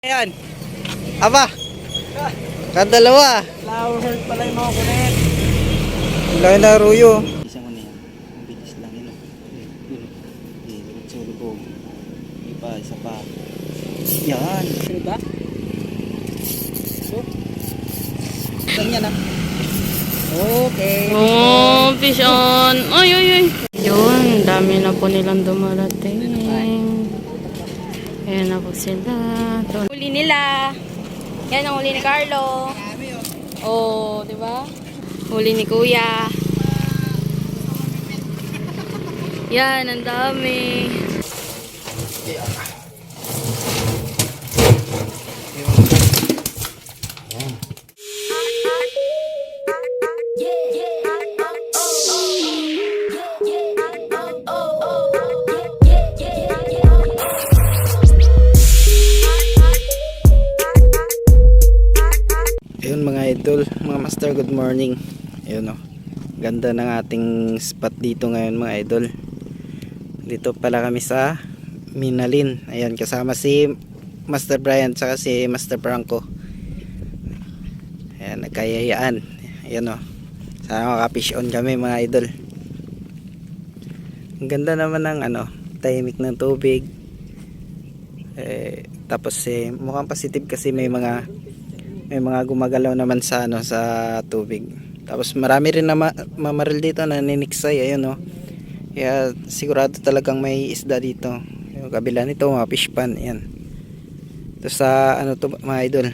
Ayan. Aba. Kadalawa. Flower heart pala yung mga kulit. Laki na ruyo. Isang ano yan. Ang bilis lang yun. Yun. Diretso lubog. Isa pa. Yan. Sino ba? Saan yan ah? Okay. Oh, fish on. Ay, ay, ay. Yun, dami na po nilang dumarating. Ayan na po sila. Huli nila. Yan ang huli ni Carlo. Oh, di ba? Huli ni Kuya. Yan, ang dami. Ayun mga idol, mga master, good morning. Ayun o. Ganda ng ating spot dito ngayon mga idol. Dito pala kami sa Minalin. Ayan, kasama si Master Brian saka si Master Franco. Ayan, nagkayayaan. Ayan o. Sana makafish on kami mga idol. Ang ganda naman ng ano, tahimik ng tubig. Tapos mukhang positive kasi may mga gumagalaw naman sa ano, sa tubig. Tapos marami rin na mamaril dito na niniksay. Ayun o. Kaya sigurado talagang may isda dito. Yung kabila nito mga fish pan. Ayan. Ito sa ano to mga idol,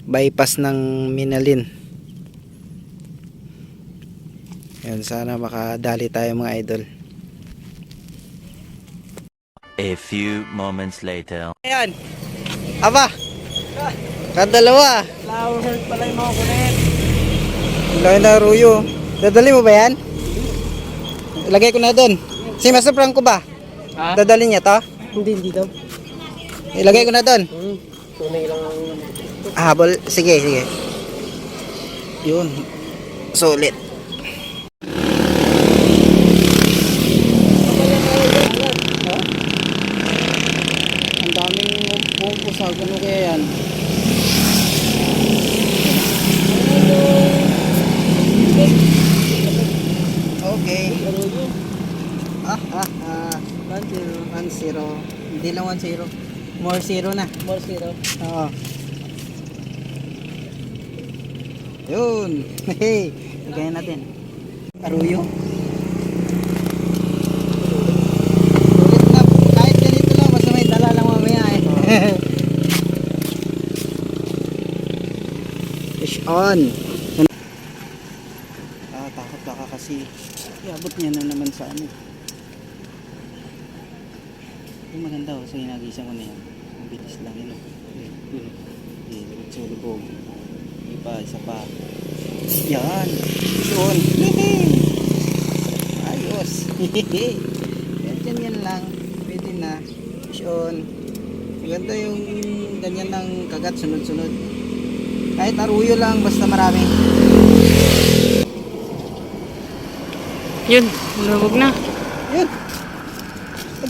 bypass ng Minalin. Ayan, sana makadali tayo mga idol. A few moments later. Ayan. Aba. Kadalawa. Flower heart pala yung mga kulit. Laki na ruyo. Dadali mo ba yan? Ilagay ko na doon. Si Master Franco ba? Ha? Dadali niya to? Hindi daw. Ilagay ko na doon. Tunay lang ang Habol. Sige, sige. Yun. Sulit. ang daming pumpusa. Ano kaya yan? Okay. Arroyo. 1-0. Hindi lang 1-0. More 0 na. More zero. Oo. Yun. Hey. Lagayan natin. Aruyo. Ulit na. Kahit ganito lang. Basta may dala lang mamaya eh. Fish on. Takot baka kasi iabot niya na naman sa ano. Yung maganda sa ginagisa ko na yan. Ang bilis lang yun. Diretso lubog. Isa pa. Yan. Yun. Ayos. Yan lang. Pwede na. Yun. Maganda yung ganyan ng kagat sunod-sunod. Kahit aruyo lang basta marami. Yun, lubog na. Yun.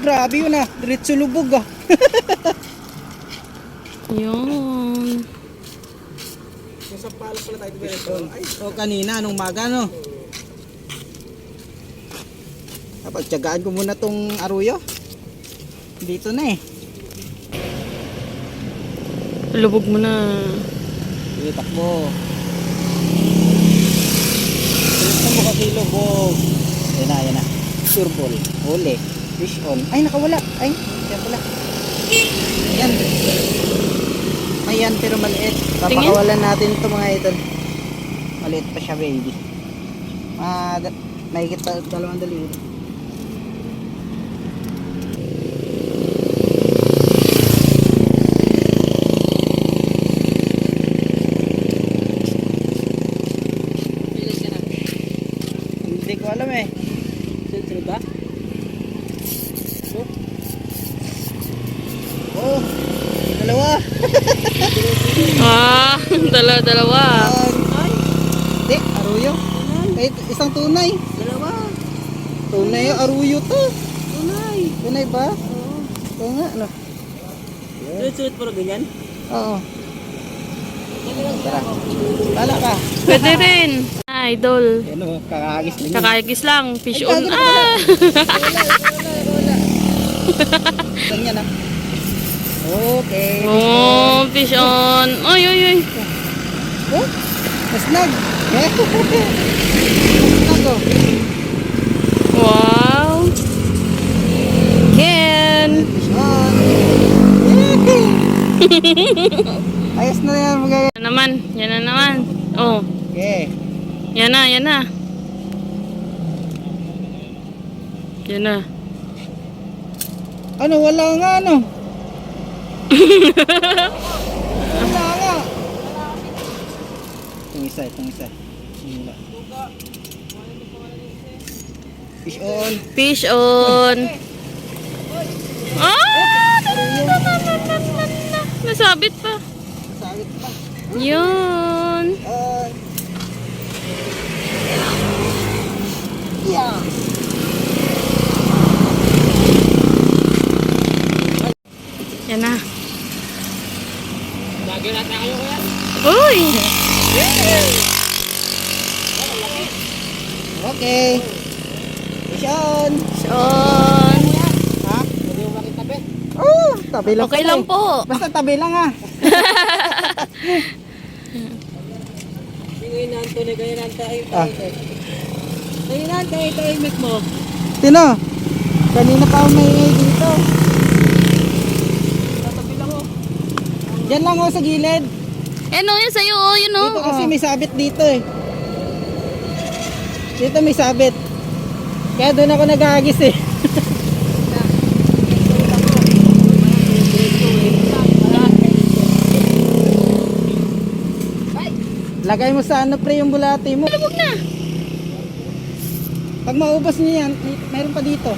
Grabe yun ah. Diretso lubog ah. Yun. Nasa pala pala tayo diretso. Ay, O kanina, anong maga no? Napagtyagaan ko muna tong aruyo. Dito na eh. Lubog mo na. Sige, takbo. Gusto mo kasi lubog. Yan na. Surbol. Huli. Fish on. Ay, nakawala. Ay, yan pala. Ayan. Ayan, pero maliit. Papakawalan natin ito mga idol. Maliit pa siya, baby. Mahigit pa 2 libo. Hindi ko alam eh. sino ba? Oh, dalawa. Ah, dalawa. Ay. Hindi, aruyo. Ay, isang tunay. Dalawa. Tunay, aruyo to. Tunay. Tunay ba? Oo. Oo nga, ano. Sulit-sulit pero ganyan. Oo. Tara. Bala ka. Pwede rin. Idol. Ano, kakagis lang. Kakayagis lang. Fish Ay, on. gagawin Ah! Wala. Saan yan ah? Okay. Oh, fish on. Oy, oy, oy. Oh, masnag. Masnag oh. Wow. Ken. On. Ayos na yan mga. Yan naman. Yan na naman. Oh. Okay. Yan na, yan na. Yan na. Ano, wala nga ano. Wala nga. Itong isa. Wala. Fish on. Fish on. Ah! Nasabit pa. Sawit pa. Yun. On. Yeah. Yan na. Uy! Okay. Fish on. Fish on. Ha? Oh, tabi lang. Okay pala lang eh. po. Basta tabi lang ah. Ah. Tino, kanina pa ako maingay dito. Diyan lang ako sa gilid. Ano yun sa'yo? Oh, yun oh. Dito kasi may sabit dito eh. Dito may sabit. Kaya doon ako nagagis eh. Lagay mo sa ano pre yung bulati mo. Huwag na. Pag maubos niyo yan, mayroon pa dito.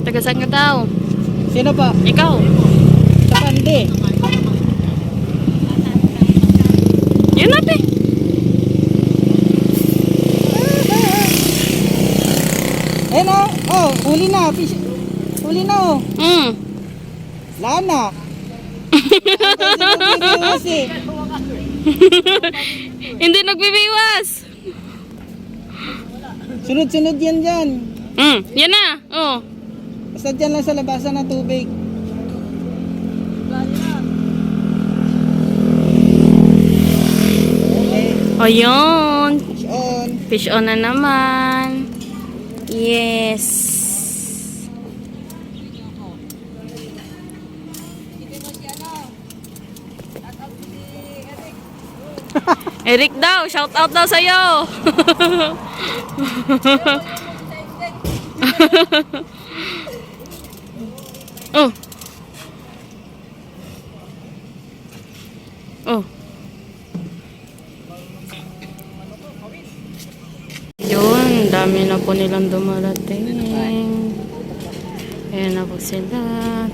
Taga saan ka daw? Sino pa? Ikaw. Sa Pandi. Yun natin. Ayun oh. Oh, huli na. Fish. Huli na oh. Lana. Hindi nagbibiwas. Sunod-sunod yan dyan. Yan na. Oh. Basta dyan lang sa labasan ng tubig. Okay. Ayun. Fish on. Fish on na naman. Yes. Eric daw, shout out daw sa'yo. Oh. Oh. Yun, dami na po nilang dumarating. Ayan na po sila.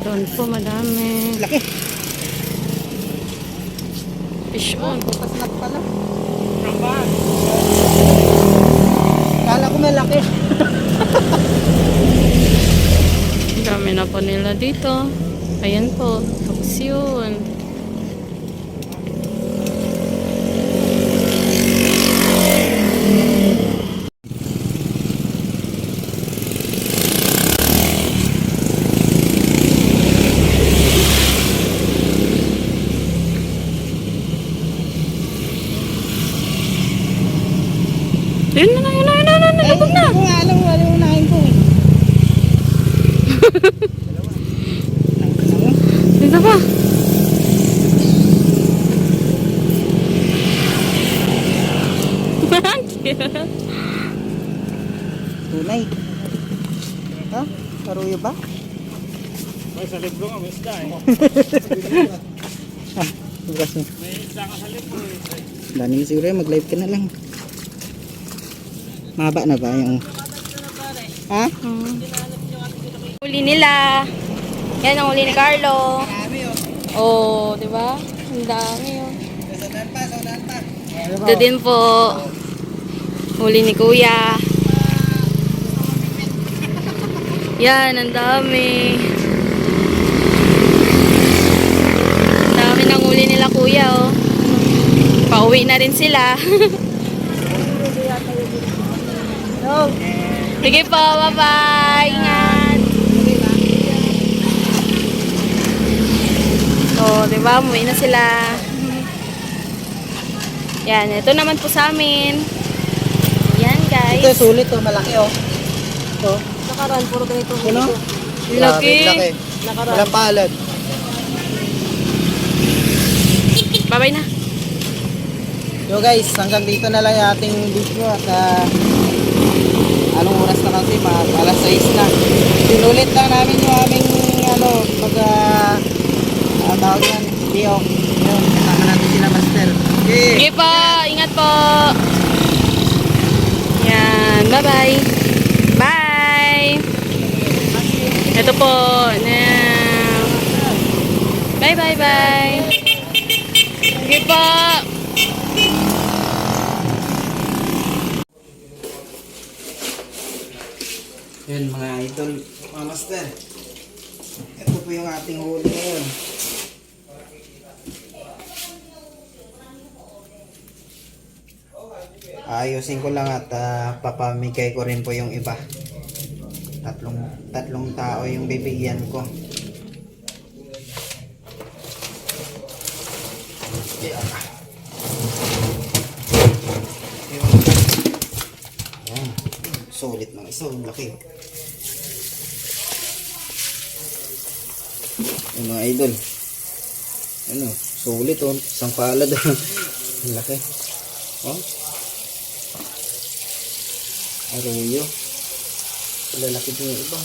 Doon po madami. Laki. Fish on. Pasnak pala. Kala ko malaki. Dami na po nila dito. Ayan po. Tapos yun. Yun na, yun na, yun na, yun na, nalabog na. Hindi ko nga alam, wala unahin ko eh. Dito pa. Tunay. Ha? Paruyo ba? May sa libro nga, may isda eh. Ah, bukas mo. May isda ka sa libro eh. Dami siguro yan, mag-live ka na lang. Mahaba na ba yung... Ha? Huli nila. Yan ang huli ni Carlo. Oh, di ba? Ang dami oh. Ito din po. Huli ni Kuya. Yan, ang dami. Ang dami ng huli nila kuya, oh. Pauwi na rin sila. Sige po, bye-bye. Ingat. Oh, diba? Umuwi na sila. Yan, ito naman po sa amin. Yan, guys. Ito sulit to, malaki oh. Ito. Nakaraan, puro ganito. Ano? Laki. Laki. Walang palad. Bye-bye na. So guys, hanggang dito na lang yung ating video at anong oras na kasi, alas 6 na. Sinulit lang namin yung aming tawag yan, video. Yun, kasama natin sila master. Okay. Sige po, ingat po. Yan, bye-bye. Bye. Ito po. Bye-bye-bye. Sige po. Yun mga idol, mga master. Ito po yung ating huli ngayon. Ayusin ko lang at papamigay ko rin po yung iba. Tatlong tao yung bibigyan ko. Ayan. Sulit mga isa, ang laki. Yung mga idol. Ano, sulit oh. Isang palad. Ang laki. Oh. Arroyo. Lalaki din yung iba.